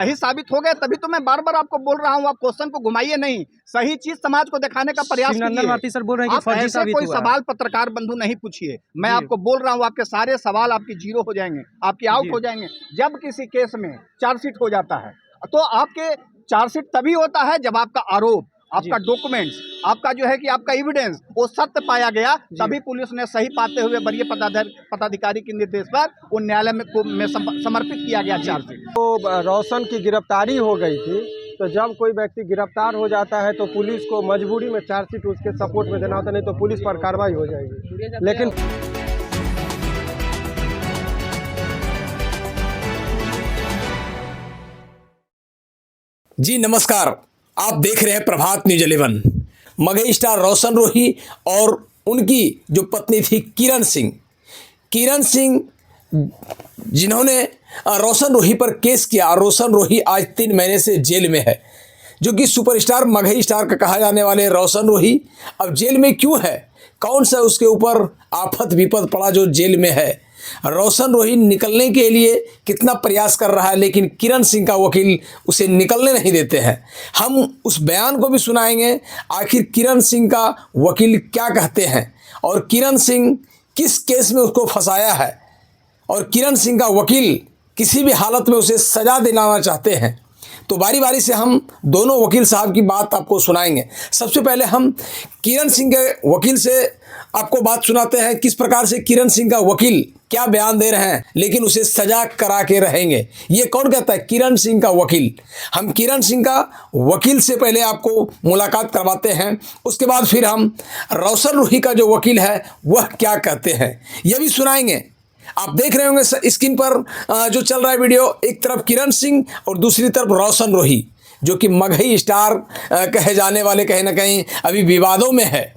सही साबित हो गया तभी तो मैं बार बार आपको बोल रहा हूँ, आप क्वेश्चन को घुमाइए नहीं, सही चीज समाज को दिखाने का प्रयास कीजिए। सर बोल रहे हैं कि फर्जी साबित कोई हुआ है। सवाल पत्रकार बंधु नहीं पूछिए, मैं आपको बोल रहा हूँ आपके सारे सवाल आपकी जीरो हो जाएंगे, आपके आउट हो जाएंगे। जब किसी केस में चार्जशीट हो जाता है तो आपके चार्जशीट तभी होता है जब आपका आरोप, आपका डॉक्यूमेंट्स, आपका जो है कि आपका एविडेंस वो सत्य पाया गया, तभी पुलिस ने सही पाते हुए वरीय पदाधिकारी के निर्देश पर वो न्यायालय में समर्पित किया गया चार्जशीट। तो रोशन की गिरफ्तारी हो गई थी, तो जब कोई व्यक्ति गिरफ्तार हो जाता है तो पुलिस को मजबूरी में चार्जशीट उसके सपोर्ट में देना होता, नहीं तो पुलिस पर कार्रवाई हो जाएगी। लेकिन जी नमस्कार, आप देख रहे हैं प्रभात न्यूज 11। मगही स्टार रोशन रोही और उनकी जो पत्नी थी किरण सिंह जिन्होंने रोशन रोही पर केस किया। रोशन रोही आज 3 महीने से जेल में है, जो कि सुपरस्टार मगही स्टार का कहा जाने वाले रोशन रोही अब जेल में क्यों है, कौन सा उसके ऊपर आफत विपद पड़ा जो जेल में है। रोशन रोही निकलने के लिए कितना प्रयास कर रहा है, लेकिन किरण सिंह का वकील उसे निकलने नहीं देते हैं। हम उस बयान को भी सुनाएंगे, आखिर किरण सिंह का वकील क्या कहते हैं और किरण सिंह किस केस में उसको फंसाया है, और किरण सिंह का वकील किसी भी हालत में उसे सज़ा दिलाना चाहते हैं। तो बारी बारी से हम दोनों वकील साहब की बात आपको सुनाएंगे। सबसे पहले हम किरण सिंह के वकील से आपको बात सुनाते हैं, किस प्रकार से किरण सिंह का वकील क्या बयान दे रहे हैं, लेकिन उसे सजा करा के रहेंगे। ये कौन कहता है? किरण सिंह का वकील। हम किरण सिंह का वकील से पहले आपको मुलाकात करवाते हैं, उसके बाद फिर हम रोशन रोही का जो वकील है वह क्या कहते हैं यह भी सुनाएंगे। आप देख रहे होंगे स्क्रीन पर जो चल रहा है वीडियो, एक तरफ किरण सिंह और दूसरी तरफ रोशन रोही, जो कि मगही स्टार कहे जाने वाले कहीं ना कहीं अभी विवादों में है।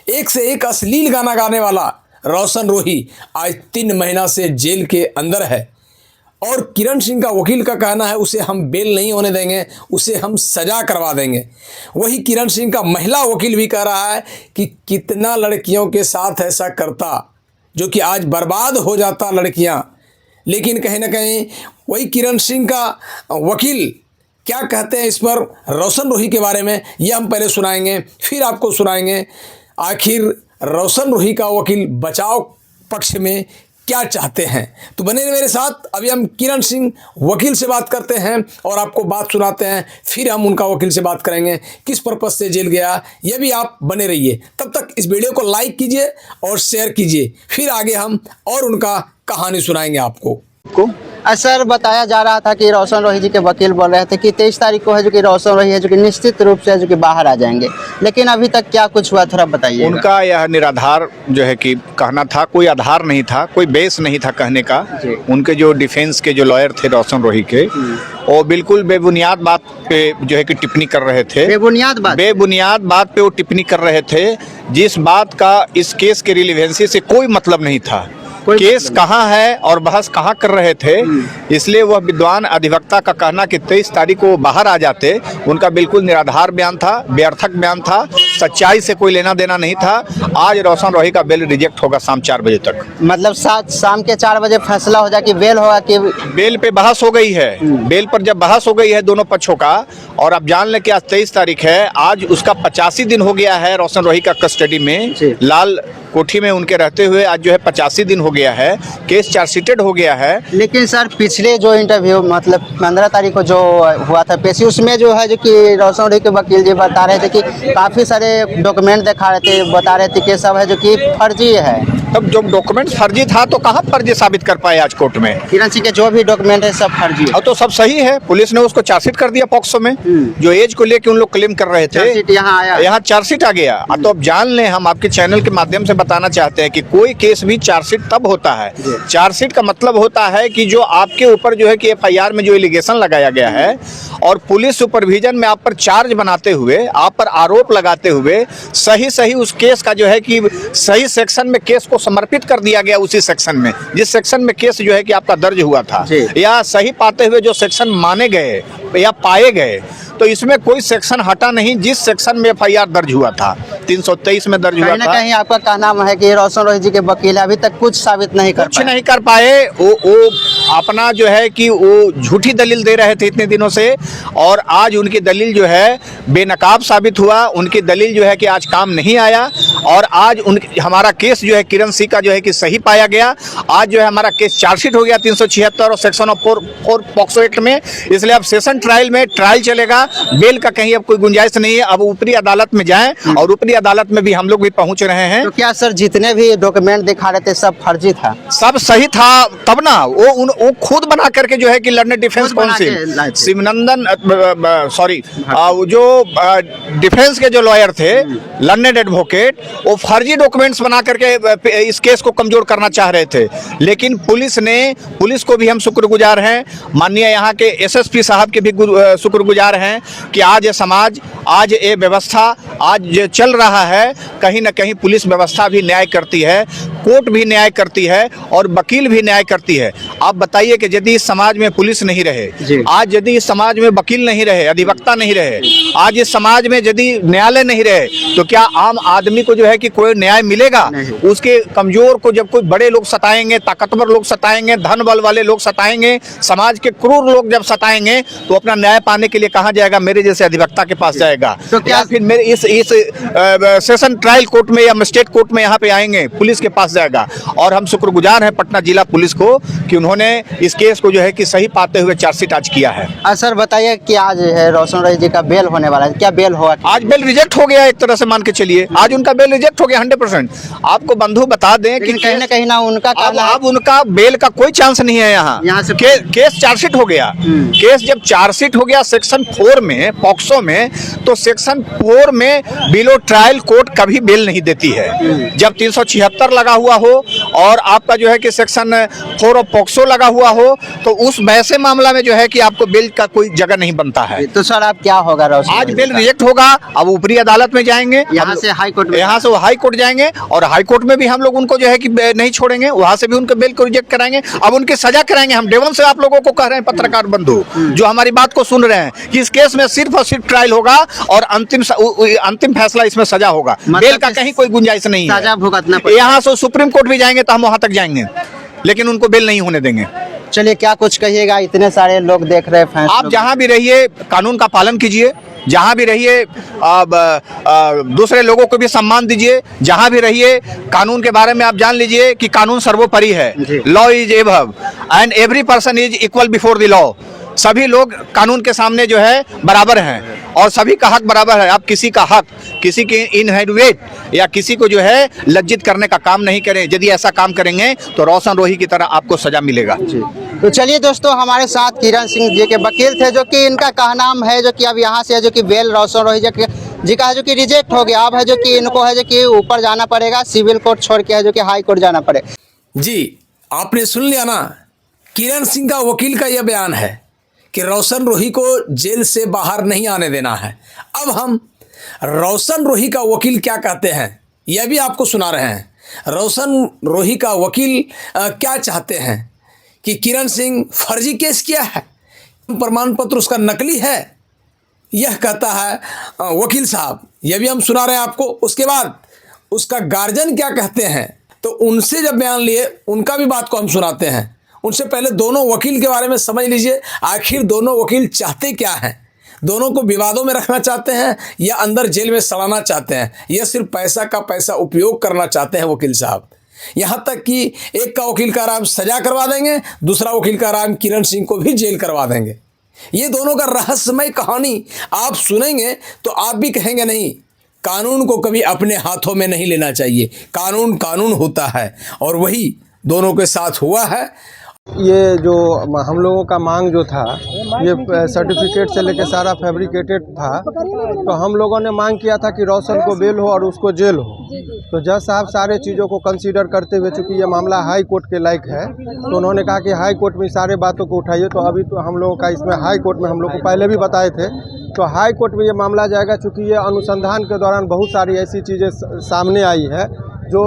एक से एक अश्लील गाना गाने वाला रोशन रोही आज 3 महीना से जेल के अंदर है, और किरण सिंह का वकील का कहना है उसे हम बेल नहीं होने देंगे, उसे हम सजा करवा देंगे। वही किरण सिंह का महिला वकील भी कह रहा है कि कितना लड़कियों के साथ ऐसा करता, जो कि आज बर्बाद हो जाता लड़कियां। लेकिन कहीं ना कहीं वही किरण सिंह का वकील क्या कहते हैं इस पर, रोशन रोही के बारे में, ये हम पहले सुनाएंगे, फिर आपको सुनाएंगे आखिर रोशन रोही का वकील बचाव पक्ष में क्या चाहते हैं। तो बने रहिए मेरे साथ। अभी हम किरण सिंह वकील से बात करते हैं और आपको बात सुनाते हैं, फिर हम उनका वकील से बात करेंगे किस पर्पज से जेल गया, ये भी आप बने रहिए। तब तक इस वीडियो को लाइक कीजिए और शेयर कीजिए, फिर आगे हम और उनका कहानी सुनाएंगे आपको। सर बताया जा रहा था कि रोशन रोही जी के वकील बोल रहे थे कि 23 तारीख को है जो कि रोशन रोही है जो कि निश्चित रूप से जो कि बाहर आ जाएंगे, लेकिन अभी तक क्या कुछ हुआ, थोड़ा बताइए। उनका यह निराधार जो है कि कहना था, कोई आधार नहीं था, कोई बेस नहीं था कहने का। उनके जो डिफेंस के जो लॉयर थे रोशन रोही के, वो बिल्कुल बेबुनियाद बात पे जो है कि टिप्पणी कर रहे थे। बेबुनियाद बात पे वो टिप्पणी कर रहे थे, जिस बात का इस केस के रिलेवेंसी से कोई मतलब नहीं था। केस कहाँ है और बहस कहाँ कर रहे थे, इसलिए वह विद्वान अधिवक्ता का कहना कि 23 तारीख को बाहर आ जाते, उनका बिल्कुल निराधार बयान था, व्यर्थक बयान था, सच्चाई से कोई लेना देना नहीं था। आज रोशन रोही का बेल रिजेक्ट होगा शाम 4 बजे तक। मतलब शाम के 4 बजे फैसला हो जाए कि बेल होगा कि बेल पे बहस हो गई है। बेल पर जब बहस हो गई है दोनों पक्षों का, और आप जान लें कि आज 23 तारीख है, आज उसका 85 दिन हो गया है रोशन रोही का कस्टडी में, लाल कोठी में उनके रहते हुए आज जो है 85 दिन हो गया है, केस चार्जशीटेड हो गया है। लेकिन सर पिछले जो इंटरव्यू मतलब 15 तारीख को जो हुआ था पेशी, उसमें जो है जो कि रोशन रोही के वकील जी बता रहे थे कि काफ़ी सारे डॉक्यूमेंट दिखा रहे थे, बता रहे थे कि सब है जो कि फर्जी है। तब जो डॉक्यूमेंट फर्जी था तो कहाँ फर्जी साबित कर पाए आज कोर्ट में? किरण सिंह के जो भी डॉक्यूमेंट है सब फर्जी है। और तो सब सही है, पुलिस ने उसको चार्जशीट कर दिया पॉक्सो में, जो एज को लेके उन लोग क्लेम कर रहे थे, यहाँ आया, यहाँ चार्जशीट आ गया। तो अब जान लें, हम आपके चैनल के माध्यम से बताना चाहते हैं कि कोई केस भी चार्जशीट तब होता है। चार्जशीट का मतलब होता है कि जो आपके ऊपर जो है कि FIR में जो एलिगेशन लगाया गया है, और पुलिस सुपरविजन में आप पर चार्ज बनाते हुए, आप पर आरोप लगाते हुए सही उस केस का जो है कि सही सेक्शन में केस को समर्पित कर दिया गया, उसी सेक्शन में जिस सेक्शन में केस जो है कि आपका दर्ज हुआ था, या सही पाते हुए जो सेक्शन माने गए या पाए गए, तो इसमें कोई सेक्शन हटा नहीं जिस सेक्शन में FIR दर्ज हुआ था। 323 में दर्ज हुआ कहीं ना था। कहीं आपका कहना है कि रोशन रोही जी के वकील अभी तक कुछ साबित नहीं कर कुछ पाए। नहीं कर पाए। वो अपना जो है कि वो झूठी दलील दे रहे थे इतने दिनों से, और आज उनकी दलील जो है बेनकाब साबित हुआ। उनकी दलील जो है कि आज काम नहीं आया, और आज हमारा केस जो है किरण सिंह का जो है कि सही पाया गया। आज जो है हमारा केस चार्जशीट हो गया 376 और सेक्शन ऑफ 4 पॉक्सो एक्ट में। इसलिए अब सेशन ट्रायल में ट्रायल चलेगा, बेल का कहीं अब कोई गुंजाइश नहीं है। अब ऊपरी अदालत में जाएं, और ऊपरी अदालत में भी हम लोग भी पहुंच रहे हैं। तो क्या सर जितने भी डॉक्यूमेंट दिखा रहे थे सब फर्जी था? सब सही था, तब ना वो खुद बना करके जो है कि लर्नेड डिफेंस खुद बना के काउंसिल लाए थे। शिवनंदन सॉरी जो डिफेंस के जो लॉयर थे लर्नेड एडवोकेट, वो फर्जी डॉक्यूमेंट्स बना करके इस केस को कमजोर करना चाह रहे थे। लेकिन पुलिस को भी हम शुक्रगुजार हैं, माननीय यहाँ के एसएसपी साहब के भी शुक्रगुजार हैं कि आज ये समाज, आज ये व्यवस्था आज जो चल रहा है, कहीं ना कहीं पुलिस व्यवस्था भी न्याय करती है, कोर्ट भी न्याय करती है, और वकील भी न्याय करती है। आप बताइए कि यदि इस समाज में पुलिस नहीं रहे, आज यदि इस समाज में वकील नहीं रहे, अधिवक्ता नहीं रहे, आज इस समाज में यदि न्यायालय नहीं रहे, तो क्या आम आदमी को जो है कि कोई न्याय मिलेगा? उसके कमजोर को जब कोई बड़े लोग सताएंगे, ताकतवर लोग सताएंगे, धन बल वाले लोग सताएंगे, समाज के क्रूर लोग जब सताएंगे, तो अपना न्याय पाने के लिए कहाँ जाएगा? मेरे जैसे अधिवक्ता के पास जाएगा। तो क्या फिर मेरे इस सेशन ट्रायल कोर्ट में या मजिस्ट्रेट कोर्ट में यहाँ पे आएंगे, पुलिस के पास जाएगा। और हम शुक्रगुजार हैं पटना जिला पुलिस को कि उन्होंने इस केस को जो है कि सही पाते हुए चार्जशीट आज किया है। सर बताइए कि आज है रोशन रोही जी का बेल होने वाला है, क्या बेल हुआ? आज बेल रिजेक्ट हो गया, एक तरह से मान के चलिए आज उनका बेल रिजेक्ट हो गया 100%। आपको बंधु बता दें कि कहीं ना कहीं ना उनका अब उनका बेल का कोई चांस नहीं है यहाँ से केस चार्जशीट हो गया। केस जब चार्जशीट हो गया सेक्शन 4 में, पॉक्सो में, तो सेक्शन 4 में बिलो ट्रायल कोर्ट कभी बेल नहीं देती है। जब 376 लगा हुआ हो और आपका जो है कि सेक्शन 4 ऑफ पॉक्सो लगा हुआ हो, तो उस वैसे मामला में जो है कि आपको बेल का कोई जगह नहीं बनता है। तो सर अब क्या होगा रोशन? आज बेल रिजेक्ट होगा, अब ऊपरी अदालत में जाएंगे, यहाँ से हाई कोर्ट, यहाँ से वो हाई कोर्ट जाएंगे, और हाई कोर्ट में भी हम लोग उनको जो है कि नहीं छोड़ेंगे, वहां से भी उनके बेल को रिजेक्ट कराएंगे। अब उनकी सजा कराएंगे। हम डेवन से आप लोगों को कह रहे हैं, पत्रकार बंधु जो हमारी बात को सुन रहे हैं, कि इस केस में सिर्फ और सिर्फ ट्रायल होगा और अंतिम फैसला इसमें सजा होगा। बेल का कहीं कोई गुंजाइश नहीं है। सजा भुगतना पड़ेगा। यहाँ से सुप्रीम कोर्ट भी जाएंगे तो हम वहां तक जाएंगे, लेकिन उनको बेल नहीं होने देंगे। चलिए क्या कुछ कहिएगा, इतने सारे लोग देख रहे हैं। आप जहां भी रहिए कानून का पालन कीजिए, जहां भी रहिए दूसरे लोगों को भी सम्मान दीजिए, जहां भी रहिए कानून के बारे में आप जान लीजिए कि कानून सर्वोपरि है। Law is above and every person is equal before the law. सभी लोग कानून के सामने जो है बराबर हैं, और सभी का हक बराबर है। आप किसी का हक, किसी के इनहेरिट या किसी को जो है लज्जित करने का काम नहीं करें। यदि ऐसा काम करेंगे तो रोशन रोही की तरह आपको सजा मिलेगा। तो चलिए दोस्तों, हमारे साथ किरण सिंह जी के वकील थे, जो कि इनका कहना है जो कि अब यहाँ से है जो कि बेल रोशन रोही जी का है जो कि रिजेक्ट हो गया। अब है जो कि इनको है जो कि ऊपर जाना पड़ेगा, सिविल कोर्ट छोड़ के है जो कि हाई कोर्ट जाना पड़ेगा। जी आपने सुन लिया ना, किरण सिंह का वकील का यह बयान है कि रोशन रोही को जेल से बाहर नहीं आने देना है। अब हम रोशन रोही का वकील क्या कहते हैं यह भी आपको सुना रहे हैं। रोशन रोही का वकील क्या चाहते हैं कि किरण सिंह फर्जी केस किया है, प्रमाण पत्र उसका नकली है, यह कहता है वकील साहब। यह भी हम सुना रहे हैं आपको। उसके बाद उसका गार्जियन क्या कहते हैं, तो उनसे जब बयान लिए उनका भी बात को हम सुनाते हैं। उनसे पहले दोनों वकील के बारे में समझ लीजिए, आखिर दोनों वकील चाहते क्या हैं। दोनों को विवादों में रखना चाहते हैं या अंदर जेल में सड़ाना चाहते हैं, या सिर्फ पैसा का पैसा उपयोग करना चाहते हैं वकील साहब। यहाँ तक कि एक का वकील का आराम सजा करवा देंगे, दूसरा वकील का आराम किरण सिंह को भी जेल करवा देंगे। ये दोनों का रहस्यमय कहानी आप सुनेंगे तो आप भी कहेंगे नहीं, कानून को कभी अपने हाथों में नहीं लेना चाहिए। कानून कानून होता है, और वही दोनों के साथ हुआ है। ये जो हम लोगों का मांग जो था, ये सर्टिफिकेट से लेके सारा फैब्रिकेटेड था। तो हम लोगों ने मांग किया था कि रोशन को बेल हो और उसको जेल हो। तो जज साहब सारे चीज़ों को कंसीडर करते हुए, चूँकि ये मामला हाई कोर्ट के लायक है, तो उन्होंने कहा कि हाई कोर्ट में सारे बातों को उठाइए। तो अभी तो हम लोगों का इसमें हाई कोर्ट में हम लोग को पहले भी बताए थे, तो हाई कोर्ट में ये मामला जाएगा। चूँकि ये अनुसंधान के दौरान बहुत सारी ऐसी चीज़ें सामने आई है, जो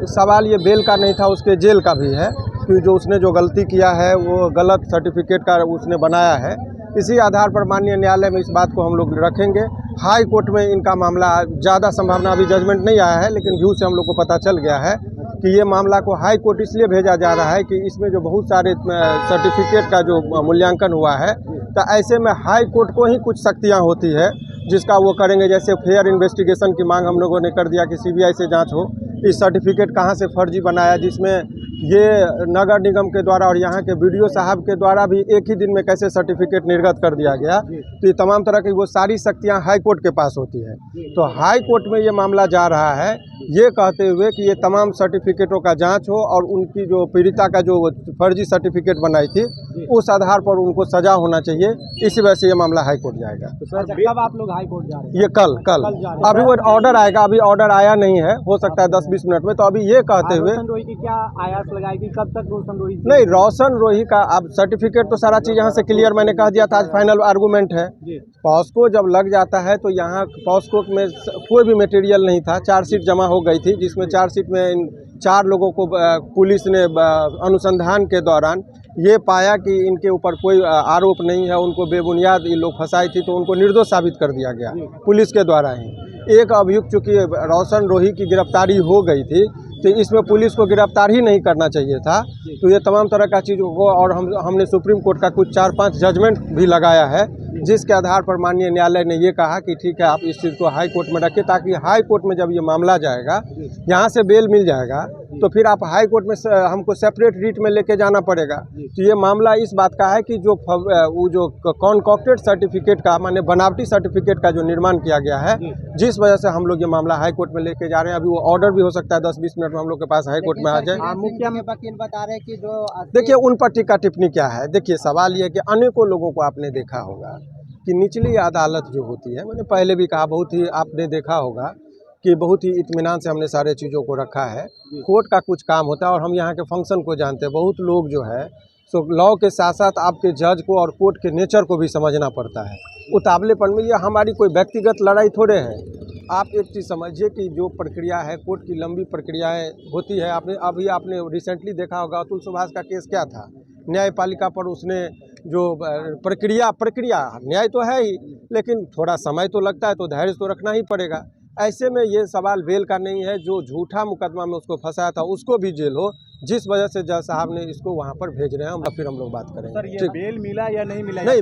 सवाल ये बेल का नहीं था, उसके जेल का भी है, कि जो उसने जो गलती किया है वो गलत सर्टिफिकेट का उसने बनाया है। इसी आधार पर माननीय न्यायालय में इस बात को हम लोग रखेंगे। हाई कोर्ट में इनका मामला, ज़्यादा संभावना अभी जजमेंट नहीं आया है, लेकिन व्यू से हम लोग को पता चल गया है कि ये मामला को हाई कोर्ट इसलिए भेजा जा रहा है कि इसमें जो बहुत सारे सर्टिफिकेट का जो मूल्यांकन हुआ है, तो ऐसे में हाई कोर्ट को ही कुछ शक्तियाँ होती है जिसका वो करेंगे। जैसे फेयर इन्वेस्टिगेशन की मांग हम लोगों ने कर दिया कि सीबीआई से जांच हो, इस सर्टिफिकेट कहाँ से फर्जी बनाया, जिसमें ये नगर निगम के द्वारा और यहाँ के बीडीओ साहब के द्वारा भी एक ही दिन में कैसे सर्टिफिकेट निर्गत कर दिया गया। तो ये तमाम तरह की वो सारी शक्तियाँ हाई कोर्ट के पास होती है। तो हाई कोर्ट में ये मामला जा रहा है ये कहते हुए कि ये तमाम सर्टिफिकेटों का जांच हो और उनकी जो पीड़िता का जो फर्जी सर्टिफिकेट बनाई थी उस आधार पर उनको सजा होना चाहिए। इसी वजह से ये मामला हाई कोर्ट जाएगा। तो सर कब आप लोग हाई कोर्ट जा रहे हैं? ये कल अभी वो ऑर्डर आएगा, अभी ऑर्डर आया नहीं है, हो सकता है 10-20 मिनट में। तो अभी ये कहते हुए रोशन रोही की क्या आयास लगाएगी, कब तक रोशन रोही? नहीं, रोशन रोही का अब सर्टिफिकेट तो सारा चीज़ यहाँ से क्लियर मैंने कह दिया था, आज फाइनल आर्गूमेंट है। पॉस्को जब लग जाता है तो यहाँ पॉस्को में कोई भी मटेरियल नहीं था, चार्जशीट जमा हो गई थी, जिसमें चार्जशीट में इन 4 लोगों को पुलिस ने अनुसंधान के दौरान ये पाया कि इनके ऊपर कोई आरोप नहीं है, उनको बेबुनियाद ये लोग फंसाई थी, तो उनको निर्दोष साबित कर दिया गया पुलिस के द्वारा ही। एक अभियुक्त चूँकि रोशन रोही की गिरफ्तारी हो गई थी तो इसमें पुलिस को गिरफ्तार ही नहीं करना चाहिए था। तो ये तमाम तरह का चीज़ों को और हमने सुप्रीम कोर्ट का कुछ 4-5 जजमेंट भी लगाया है, जिसके आधार पर माननीय न्यायालय ने ये कहा कि ठीक है आप इस चीज़ को हाई कोर्ट में रखें, ताकि हाई कोर्ट में जब ये मामला जाएगा, यहाँ से बेल मिल जाएगा, तो फिर आप हाई कोर्ट में हमको सेपरेट रीट में लेके जाना पड़ेगा। तो ये मामला इस बात का है कि जो वो जो कॉन्कॉक्टेड सर्टिफिकेट का, माने बनावटी सर्टिफिकेट का जो निर्माण किया गया है, जिस वजह से हम लोग ये मामला हाई कोर्ट में लेके जा रहे हैं। अभी वो ऑर्डर भी हो सकता है 10-20 मिनट में हम लोग के पास हाई कोर्ट में आ जाए। मुख्य वकील बता रहे हैं कि जो देखिए उन पर टीका टिप्पणी क्या है। देखिए सवाल ये है कि अनेकों लोगों को आपने देखा होगा कि निचली अदालत जो होती है, मैंने पहले भी कहा, बहुत ही आपने देखा होगा कि बहुत ही इत्मीनान से हमने सारे चीज़ों को रखा है। कोर्ट का कुछ काम होता है और हम यहाँ के फंक्शन को जानते हैं। बहुत लोग जो है सो लॉ के साथ साथ आपके जज को और कोर्ट के नेचर को भी समझना पड़ता है। उतावलेपन में ये हमारी कोई व्यक्तिगत लड़ाई थोड़े है। आप एक चीज़ समझिए कि जो प्रक्रिया है, कोर्ट की लंबी प्रक्रियाएं होती है। आपने रिसेंटली देखा होगा अतुल सुभाष का केस क्या था, न्यायपालिका पर उसने जो प्रक्रिया न्याय तो है ही, लेकिन थोड़ा समय तो लगता है, तो धैर्य तो रखना ही पड़ेगा। ऐसे में ये सवाल बेल का नहीं है, जो झूठा मुकदमा में उसको फंसाया था उसको भी जेल हो, जिस वजह से जज साहब ने इसको वहाँ पर भेज रहे हैं। फिर हम लोग बात करेंगे। सर ये बेल मिला या नहीं मिला? नहीं,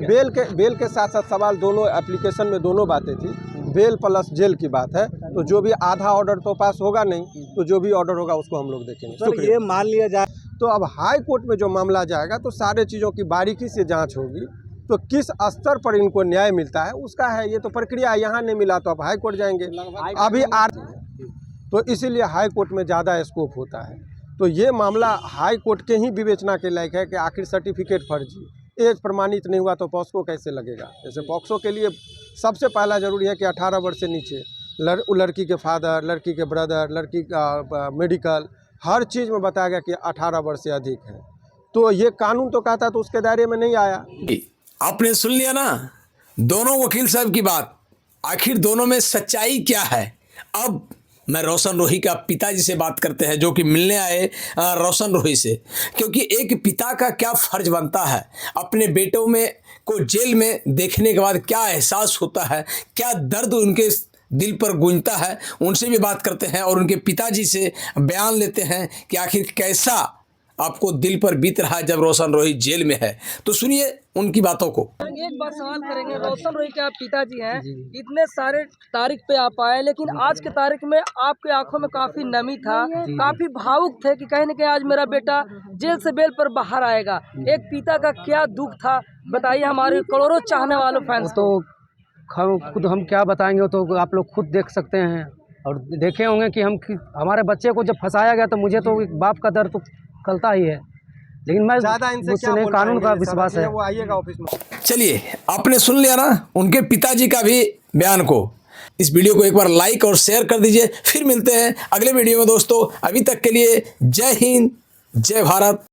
बेल के साथ साथ सवाल दोनों एप्लीकेशन में दोनों बातें थी, बेल प्लस जेल की बात है। तो जो भी आधा ऑर्डर तो पास होगा नहीं, तो जो भी ऑर्डर होगा उसको हम लोग देखेंगे। सर ये मान लिया जाए तो अब हाई कोर्ट में जो मामला जाएगा तो सारे चीज़ों की बारीकी से जांच होगी, तो किस स्तर पर इनको न्याय मिलता है उसका है। ये तो प्रक्रिया यहाँ नहीं मिला तो अब हाई कोर्ट जाएंगे। अभी तो इसीलिए हाई कोर्ट में ज़्यादा स्कोप होता है। तो ये मामला हाई कोर्ट के ही विवेचना के लायक है कि आखिर सर्टिफिकेट फर्जी, एज प्रमाणित नहीं हुआ तो पॉक्सो कैसे लगेगा। जैसे पॉक्सो के लिए सबसे पहला जरूरी है कि 18 वर्ष से नीचे लड़की के फादर, लड़की के ब्रदर, लड़की का मेडिकल, हर चीज़ में बताया गया कि 18 वर्ष से अधिक है। तो ये कानून तो कहता तो उसके दायरे में नहीं आया। आपने सुन लिया ना दोनों वकील साहब की बात, आखिर दोनों में सच्चाई क्या है। अब मैं रोशन रोही का पिताजी से बात करते हैं, जो कि मिलने आए रोशन रोही से, क्योंकि एक पिता का क्या फर्ज बनता है, अपने बेटों में को जेल में देखने के बाद क्या एहसास होता है, क्या दर्द उनके दिल पर गूंजता है। उनसे भी बात करते हैं और उनके पिताजी से बयान लेते हैं कि आखिर कैसा आपको दिल पर बीत रहा है जब रोशन रोही जेल में है। तो सुनिए उनकी बातों को। एक बार सवाल करेंगे, रोशन रोही के आप पिताजी हैं, इतने सारे तारीख पे आप आए, लेकिन आज के तारीख में आपके आंखों में काफी नमी था, काफी भावुक थे कि कहीं न कहीं आज मेरा बेटा जेल से बेल पर बाहर आएगा। एक पिता का क्या दुख था, बताइए हमारे करोड़ों चाहने वालों फैंस। तो खुद हम क्या बताएंगे, तो आप लोग खुद देख सकते हैं और देखे होंगे कि हमारे बच्चे को जब फंसाया गया तो मुझे तो एक बाप का दर्द तो कलता ही है, लेकिन मैं मुझसे कानून का विश्वास है। वो आइएगा ऑफिस में। चलिए आपने सुन लिया ना उनके पिताजी का भी बयान को। इस वीडियो को एक बार लाइक और शेयर कर दीजिए। फिर मिलते हैं अगले वीडियो में दोस्तों। अभी तक के लिए जय हिंद, जय भारत।